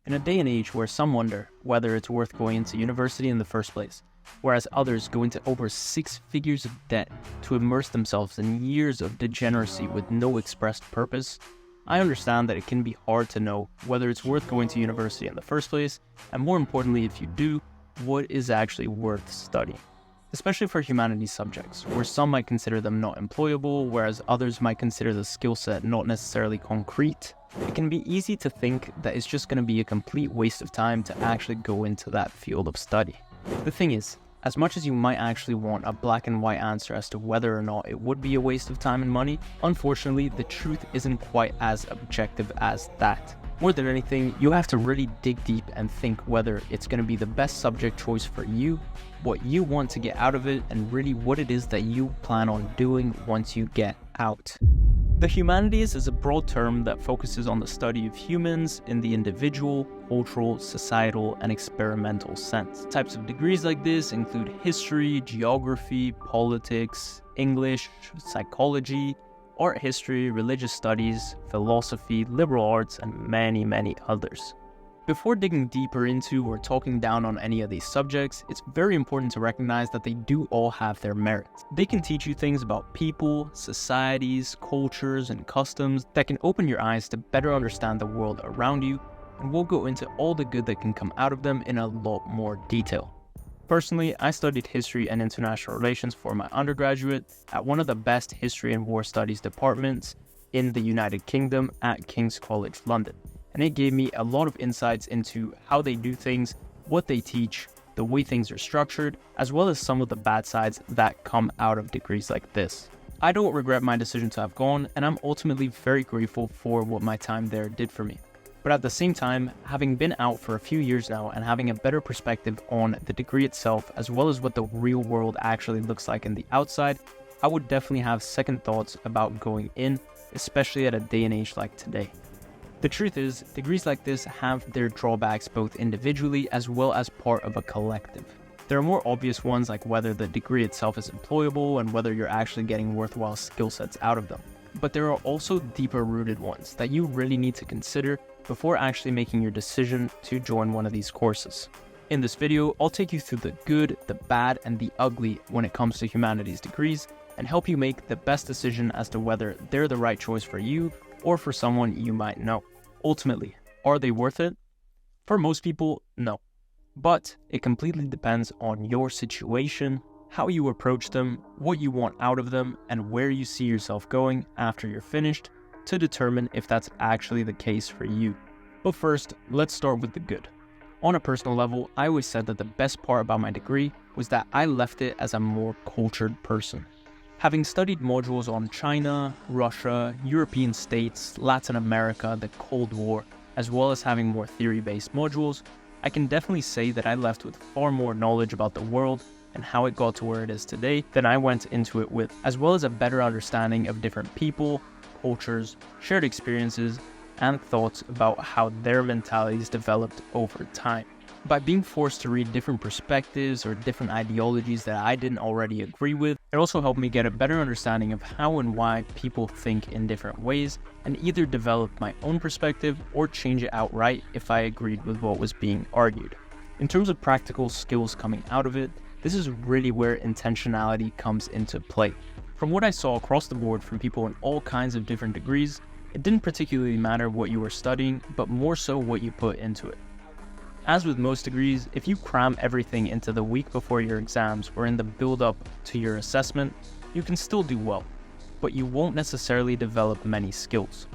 In a day and age where some wonder whether it's worth going into university in the first place, whereas others go into over 6 figures of debt to immerse themselves in years of degeneracy with no expressed purpose, I understand that it can be hard to know whether it's worth going to university in the first place, and more importantly, if you do, what is actually worth studying. Especially for humanities subjects, where some might consider them not employable, whereas others might consider the skill set not necessarily concrete. It can be easy to think that it's just going to be a complete waste of time to actually go into that field of study. The thing is, as much as you might actually want a black and white answer as to whether or not it would be a waste of time and money, unfortunately, the truth isn't quite as objective as that. More than anything, you have to really dig deep and think whether it's going to be the best subject choice for you, what you want to get out of it, and really what it is that you plan on doing once you get out. The humanities is a broad term that focuses on the study of humans in the individual, cultural, societal, and experimental sense. Types of degrees like this include history, geography, politics, English, psychology, art history, religious studies, philosophy, liberal arts, and many others. Before digging deeper into or talking down on any of these subjects, it's very important to recognize that they do all have their merits. They can teach you things about people, societies, cultures, and customs that can open your eyes to better understand the world around you, and we'll go into all the good that can come out of them in a lot more detail. Personally, I studied history and international relations for my undergraduate at one of the best history and war studies departments in the United Kingdom at King's College London. And it gave me a lot of insights into how they do things, what they teach, the way things are structured, as well as some of the bad sides that come out of degrees like this. I don't regret my decision to have gone, and I'm ultimately very grateful for what my time there did for me. But at the same time, having been out for a few years now and having a better perspective on the degree itself, as well as what the real world actually looks like in the outside, I would definitely have second thoughts about going in, especially at a day and age like today. The truth is, degrees like this have their drawbacks both individually as well as part of a collective. There are more obvious ones like whether the degree itself is employable and whether you're actually getting worthwhile skill sets out of them. But there are also deeper rooted ones that you really need to consider before actually making your decision to join one of these courses. In this video, I'll take you through the good, the bad, and the ugly when it comes to humanities degrees and help you make the best decision as to whether they're the right choice for you or for someone you might know. Ultimately, are they worth it? For most people, no. But it completely depends on your situation, how you approach them, what you want out of them, and where you see yourself going after you're finished to determine if that's actually the case for you. But first, let's start with the good. On a personal level, I always said that the best part about my degree was that I left it as a more cultured person. Having studied modules on China, Russia, European states, Latin America, the Cold War, as well as having more theory-based modules, I can definitely say that I left with far more knowledge about the world and how it got to where it is today than I went into it with, as well as a better understanding of different people, cultures, shared experiences, and thoughts about how their mentalities developed over time. By being forced to read different perspectives or different ideologies that I didn't already agree with, it also helped me get a better understanding of how and why people think in different ways, and either develop my own perspective or change it outright if I agreed with what was being argued. In terms of practical skills coming out of it, this is really where intentionality comes into play. From what I saw across the board from people in all kinds of different degrees, it didn't particularly matter what you were studying, but more so what you put into it. As with most degrees, if you cram everything into the week before your exams or in the build-up to your assessment, you can still do well, but you won't necessarily develop many skills.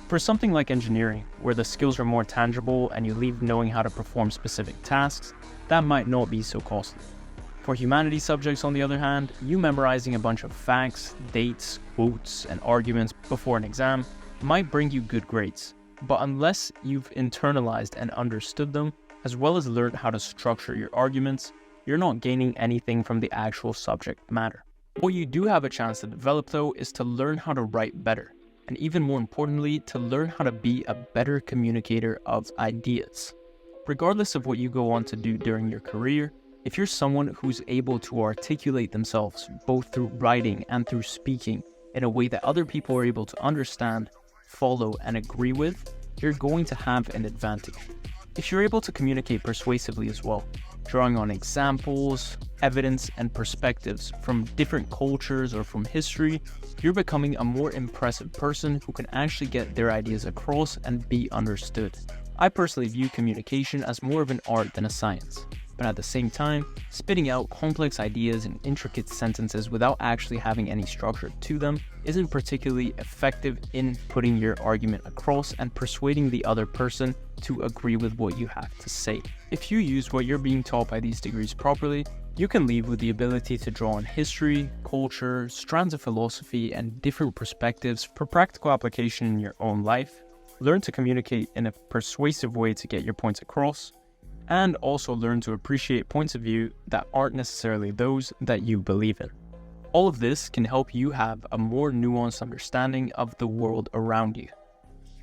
For something like engineering, where the skills are more tangible and you leave knowing how to perform specific tasks, that might not be so costly. For humanities subjects, on the other hand, you memorizing a bunch of facts, dates, quotes, and arguments before an exam might bring you good grades, but unless you've internalized and understood them, as well as learned how to structure your arguments, you're not gaining anything from the actual subject matter. What you do have a chance to develop though is to learn how to write better, and even more importantly, to learn how to be a better communicator of ideas. Regardless of what you go on to do during your career, if you're someone who's able to articulate themselves both through writing and through speaking in a way that other people are able to understand, follow, and agree with, you're going to have an advantage. If you're able to communicate persuasively as well, drawing on examples, evidence, and perspectives from different cultures or from history, you're becoming a more impressive person who can actually get their ideas across and be understood. I personally view communication as more of an art than a science, but at the same time, spitting out complex ideas and intricate sentences without actually having any structure to them isn't particularly effective in putting your argument across and persuading the other person to agree with what you have to say. If you use what you're being taught by these degrees properly, you can leave with the ability to draw on history, culture, strands of philosophy, and different perspectives for practical application in your own life, learn to communicate in a persuasive way to get your points across, and also learn to appreciate points of view that aren't necessarily those that you believe in. All of this can help you have a more nuanced understanding of the world around you.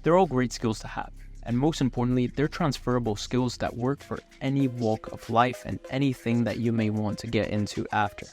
They're all great skills to have, and most importantly, they're transferable skills that work for any walk of life and anything that you may want to get into after.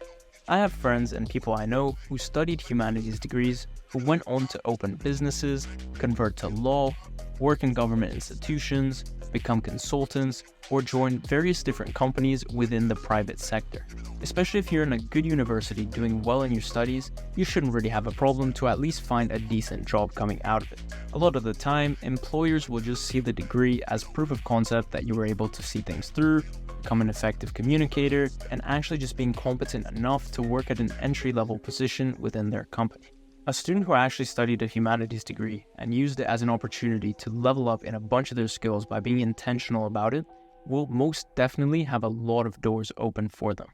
I have friends and people I know who studied humanities degrees who went on to open businesses, convert to law, work in government institutions, become consultants, or join various different companies within the private sector. Especially if you're in a good university doing well in your studies, you shouldn't really have a problem to at least find a decent job coming out of it. A lot of the time, employers will just see the degree as proof of concept that you were able to see things through, become an effective communicator, and actually just being competent enough to work at an entry-level position within their company. A student who actually studied a humanities degree and used it as an opportunity to level up in a bunch of their skills by being intentional about it will most definitely have a lot of doors open for them.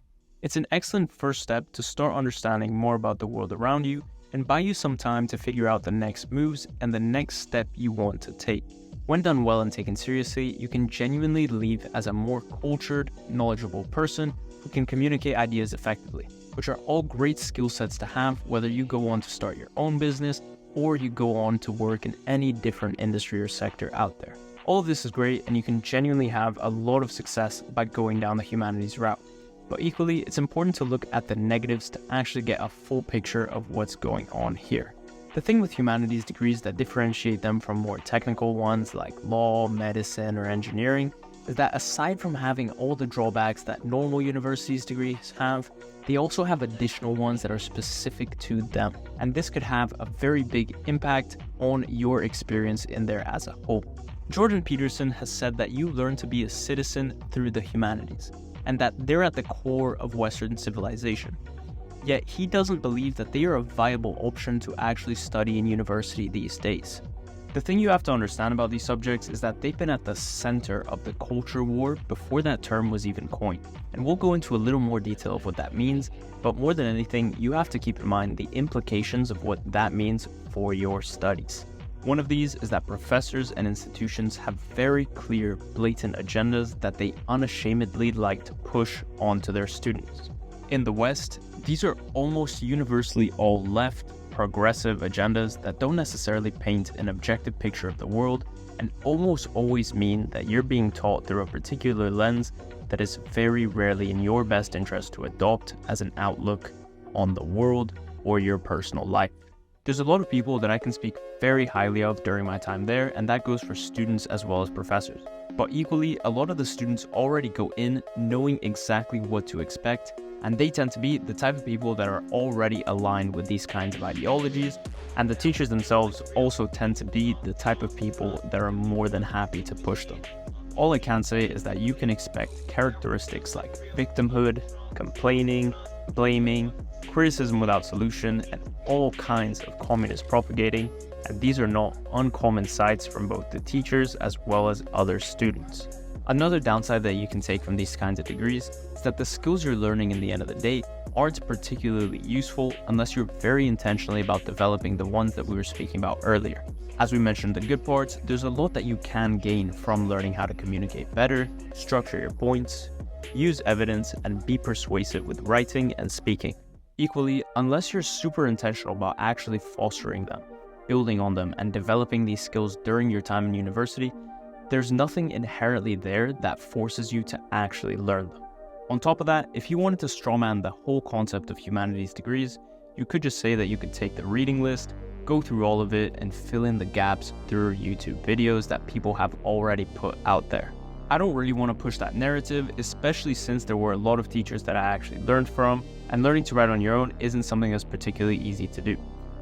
It's an excellent first step to start understanding more about the world around you and buy you some time to figure out the next moves and the next step you want to take. When done well and taken seriously, you can genuinely leave as a more cultured, knowledgeable person who can communicate ideas effectively, which are all great skill sets to have whether you go on to start your own business or you go on to work in any different industry or sector out there. All of this is great and you can genuinely have a lot of success by going down the humanities route. But equally, it's important to look at the negatives to actually get a full picture of what's going on here. The thing with humanities degrees that differentiate them from more technical ones like law, medicine, or engineering is that aside from having all the drawbacks that normal universities degrees have, they also have additional ones that are specific to them. And this could have a very big impact on your experience in there as a whole. Jordan Peterson has said that you learn to be a citizen through the humanities, and that they're at the core of Western civilization. Yet he doesn't believe that they are a viable option to actually study in university these days. The thing you have to understand about these subjects is that they've been at the center of the culture war before that term was even coined. And we'll go into a little more detail of what that means, but more than anything, you have to keep in mind the implications of what that means for your studies. One of these is that professors and institutions have very clear, blatant agendas that they unashamedly like to push onto their students. In the West, these are almost universally all left, progressive agendas that don't necessarily paint an objective picture of the world and almost always mean that you're being taught through a particular lens that is very rarely in your best interest to adopt as an outlook on the world or your personal life. There's a lot of people that I can speak very highly of during my time there, and that goes for students as well as professors. But equally, a lot of the students already go in knowing exactly what to expect, and they tend to be the type of people that are already aligned with these kinds of ideologies, and the teachers themselves also tend to be the type of people that are more than happy to push them. All I can say is that you can expect characteristics like victimhood, complaining, blaming, criticism without solution, and all kinds of communist propagating, and these are not uncommon sights from both the teachers as well as other students. Another downside that you can take from these kinds of degrees is that the skills you're learning in the end of the day aren't particularly useful unless you're very intentionally about developing the ones that we were speaking about earlier. As we mentioned the good parts, there's a lot that you can gain from learning how to communicate better, structure your points, use evidence, and be persuasive with writing and speaking. Equally, unless you're super intentional about actually fostering them, building on them, and developing these skills during your time in university, there's nothing inherently there that forces you to actually learn them. On top of that, if you wanted to strawman the whole concept of humanities degrees, you could just say that you could take the reading list, go through all of it, and fill in the gaps through YouTube videos that people have already put out there. I don't really want to push that narrative, especially since there were a lot of teachers that I actually learned from, and learning to write on your own isn't something that's particularly easy to do.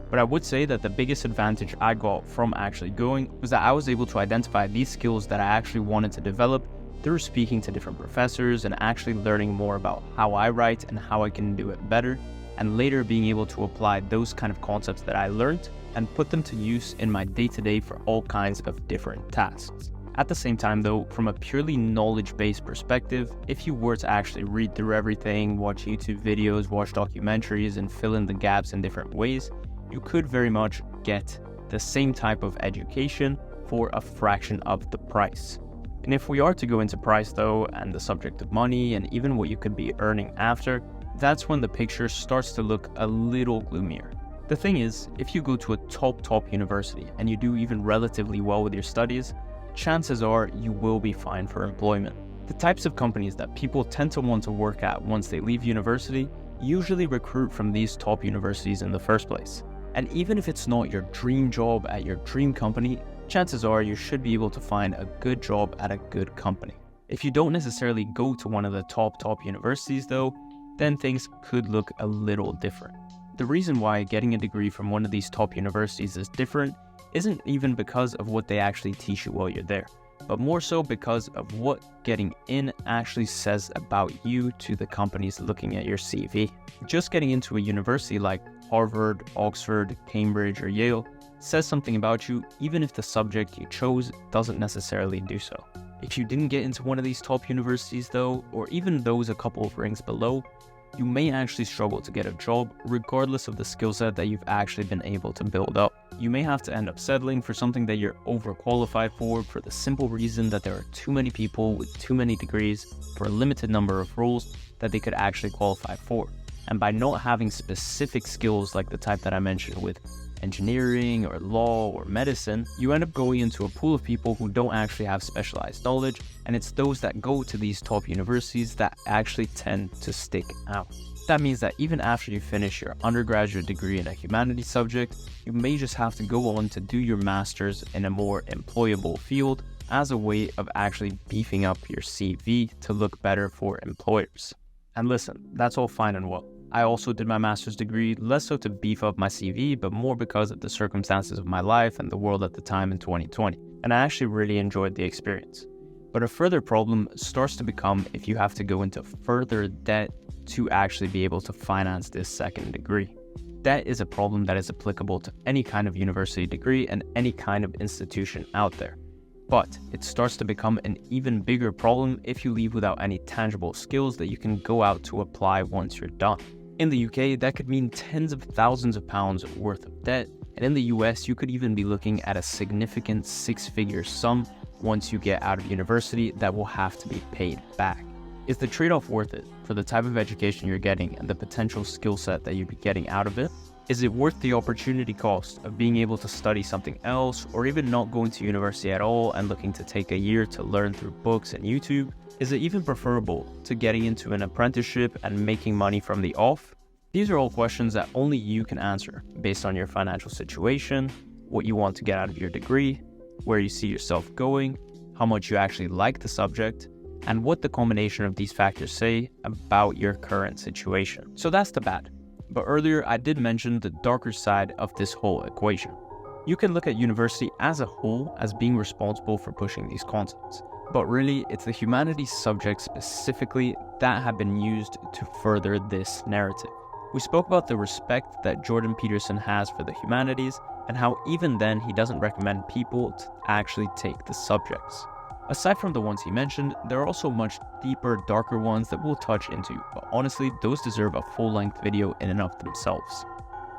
But I would say that the biggest advantage I got from actually going was that I was able to identify these skills that I actually wanted to develop through speaking to different professors and actually learning more about how I write and how I can do it better, and later being able to apply those kind of concepts that I learned and put them to use in my day-to-day for all kinds of different tasks. At the same time though, from a purely knowledge-based perspective, if you were to actually read through everything, watch YouTube videos, watch documentaries, and fill in the gaps in different ways, you could very much get the same type of education for a fraction of the price. And if we are to go into price though, and the subject of money, and even what you could be earning after, that's when the picture starts to look a little gloomier. The thing is, if you go to a top university and you do even relatively well with your studies, chances are you will be fine for employment. The types of companies that people tend to want to work at once they leave university usually recruit from these top universities in the first place. And even if it's not your dream job at your dream company, chances are you should be able to find a good job at a good company. If you don't necessarily go to one of the top universities though, then things could look a little different. The reason why getting a degree from one of these top universities is different isn't even because of what they actually teach you while you're there, but more so because of what getting in actually says about you to the companies looking at your CV. Just getting into a university like Harvard, Oxford, Cambridge, or Yale says something about you, even if the subject you chose doesn't necessarily do so. If you didn't get into one of these top universities though, or even those a couple of ranks below, you may actually struggle to get a job regardless of the skill set that you've actually been able to build up. You may have to end up settling for something that you're overqualified for the simple reason that there are too many people with too many degrees for a limited number of roles that they could actually qualify for. And by not having specific skills like the type that I mentioned with engineering or law or medicine, you end up going into a pool of people who don't actually have specialized knowledge, and it's those that go to these top universities that actually tend to stick out. That means that even after you finish your undergraduate degree in a humanities subject, you may just have to go on to do your master's in a more employable field as a way of actually beefing up your CV to look better for employers. And listen, that's all fine and well. I also did my master's degree less so to beef up my CV, but more because of the circumstances of my life and the world at the time in 2020. And I actually really enjoyed the experience. But a further problem starts to become if you have to go into further debt to actually be able to finance this second degree. Debt is a problem that is applicable to any kind of university degree and any kind of institution out there. But it starts to become an even bigger problem if you leave without any tangible skills that you can go out to apply once you're done. In the UK, that could mean tens of thousands of pounds worth of debt, and in the US, you could even be looking at a significant six-figure sum once you get out of university that will have to be paid back. Is the trade-off worth it for the type of education you're getting and the potential skill set that you'd be getting out of it? Is it worth the opportunity cost of being able to study something else, or even not going to university at all and looking to take a year to learn through books and YouTube? Is it even preferable to getting into an apprenticeship and making money from the off? These are all questions that only you can answer based on your financial situation, what you want to get out of your degree, where you see yourself going, how much you actually like the subject, and what the combination of these factors say about your current situation. So that's the bad. But earlier I did mention the darker side of this whole equation. You can look at university as a whole as being responsible for pushing these concepts. But really, it's the humanities subjects specifically that have been used to further this narrative. We spoke about the respect that Jordan Peterson has for the humanities and how even then he doesn't recommend people to actually take the subjects. Aside from the ones he mentioned, there are also much deeper, darker ones that we'll touch into, but honestly, those deserve a full-length video in and of themselves.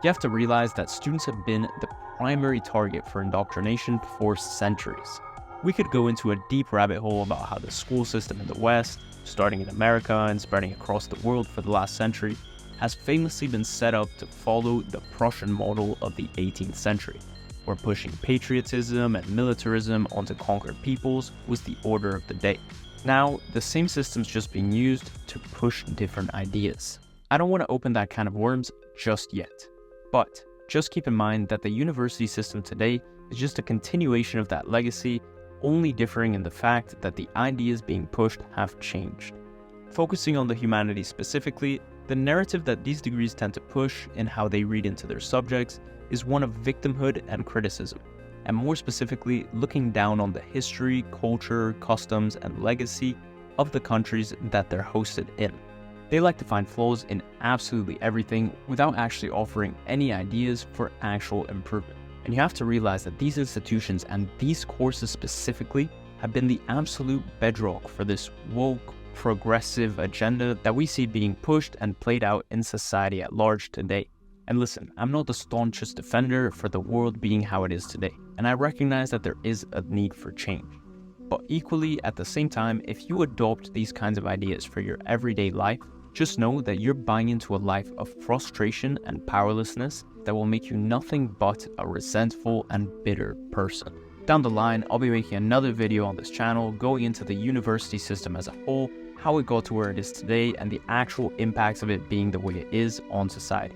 You have to realize that students have been the primary target for indoctrination for centuries. We could go into a deep rabbit hole about how the school system in the West, starting in America and spreading across the world for the last century, has famously been set up to follow the Prussian model of the 18th century, where pushing patriotism and militarism onto conquered peoples was the order of the day. Now, the same system's just being used to push different ideas. I don't want to open that can of worms just yet, but just keep in mind that the university system today is just a continuation of that legacy, only differing in the fact that the ideas being pushed have changed. Focusing on the humanities specifically, the narrative that these degrees tend to push in how they read into their subjects is one of victimhood and criticism, and more specifically, looking down on the history, culture, customs, and legacy of the countries that they're hosted in. They like to find flaws in absolutely everything without actually offering any ideas for actual improvement. And you have to realize that these institutions and these courses specifically have been the absolute bedrock for this woke, progressive agenda that we see being pushed and played out in society at large today. And listen, I'm not the staunchest defender for the world being how it is today, and I recognize that there is a need for change. But equally, at the same time, if you adopt these kinds of ideas for your everyday life, just know that you're buying into a life of frustration and powerlessness that will make you nothing but a resentful and bitter person. Down the line, I'll be making another video on this channel going into the university system as a whole, how it got to where it is today, and the actual impacts of it being the way it is on society.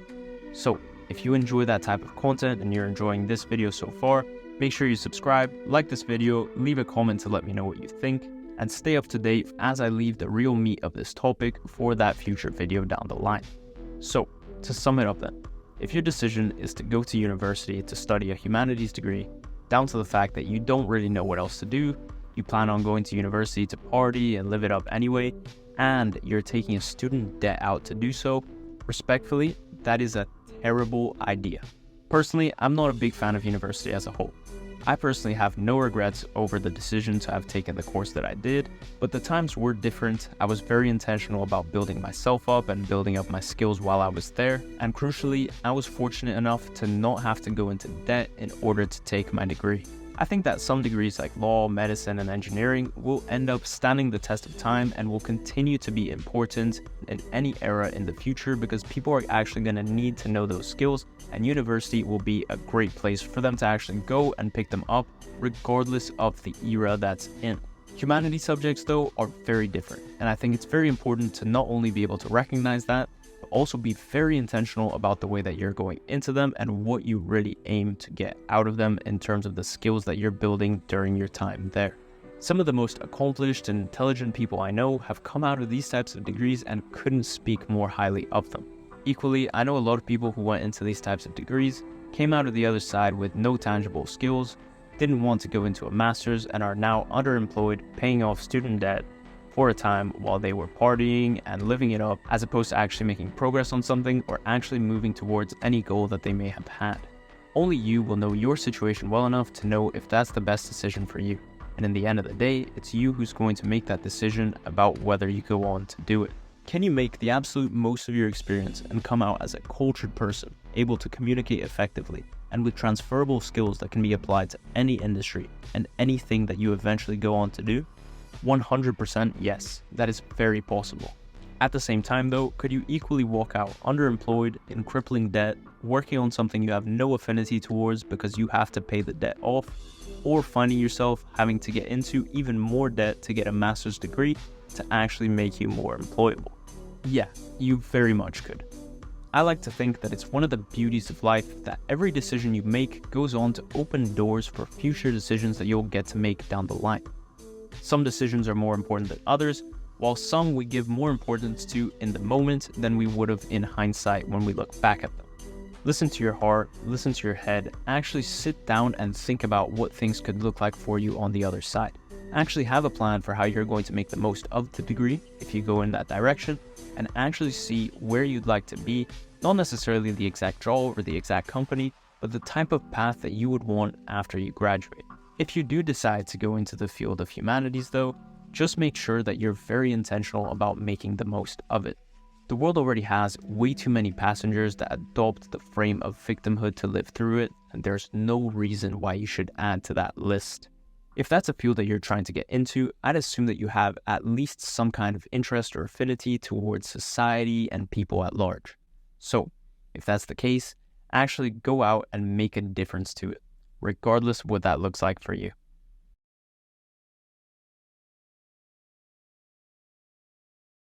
So, if you enjoy that type of content and you're enjoying this video so far, make sure you subscribe, like this video, leave a comment to let me know what you think, and stay up to date as I leave the real meat of this topic for that future video down the line. So, to sum it up then, if your decision is to go to university to study a humanities degree, down to the fact that you don't really know what else to do, you plan on going to university to party and live it up anyway, and you're taking a student debt out to do so, respectfully, that is a terrible idea. Personally, I'm not a big fan of university as a whole. I personally have no regrets over the decision to have taken the course that I did, but the times were different. I was very intentional about building myself up and building up my skills while I was there, and crucially, I was fortunate enough to not have to go into debt in order to take my degree. I think that some degrees like law, medicine, and engineering will end up standing the test of time and will continue to be important in any era in the future because people are actually going to need to know those skills, and university will be a great place for them to actually go and pick them up regardless of the era that's in. Humanities subjects though are very different, and I think it's very important to not only be able to recognize that, but also be very intentional about the way that you're going into them and what you really aim to get out of them in terms of the skills that you're building during your time there. Some of the most accomplished and intelligent people I know have come out of these types of degrees and couldn't speak more highly of them. Equally, I know a lot of people who went into these types of degrees, came out of the other side with no tangible skills, didn't want to go into a master's, and are now underemployed, paying off student debt for a time while they were partying and living it up, as opposed to actually making progress on something or actually moving towards any goal that they may have had. Only you will know your situation well enough to know if that's the best decision for you. And in the end of the day, it's you who's going to make that decision about whether you go on to do it. Can you make the absolute most of your experience and come out as a cultured person, able to communicate effectively, and with transferable skills that can be applied to any industry and anything that you eventually go on to do? 100% yes, that is very possible. At the same time though, could you equally walk out underemployed, in crippling debt, working on something you have no affinity towards because you have to pay the debt off, or finding yourself having to get into even more debt to get a master's degree to actually make you more employable? Yeah, you very much could. I like to think that it's one of the beauties of life that every decision you make goes on to open doors for future decisions that you'll get to make down the line. Some decisions are more important than others, while some we give more importance to in the moment than we would have in hindsight when we look back at them. Listen to your heart, listen to your head, actually sit down and think about what things could look like for you on the other side. Actually have a plan for how you're going to make the most of the degree if you go in that direction, and actually see where you'd like to be, not necessarily the exact job or the exact company, but the type of path that you would want after you graduate. If you do decide to go into the field of humanities though, just make sure that you're very intentional about making the most of it. The world already has way too many passengers that adopt the frame of victimhood to live through it, and there's no reason why you should add to that list. If that's a field that you're trying to get into, I'd assume that you have at least some kind of interest or affinity towards society and people at large. So, if that's the case, actually go out and make a difference to it, regardless of what that looks like for you.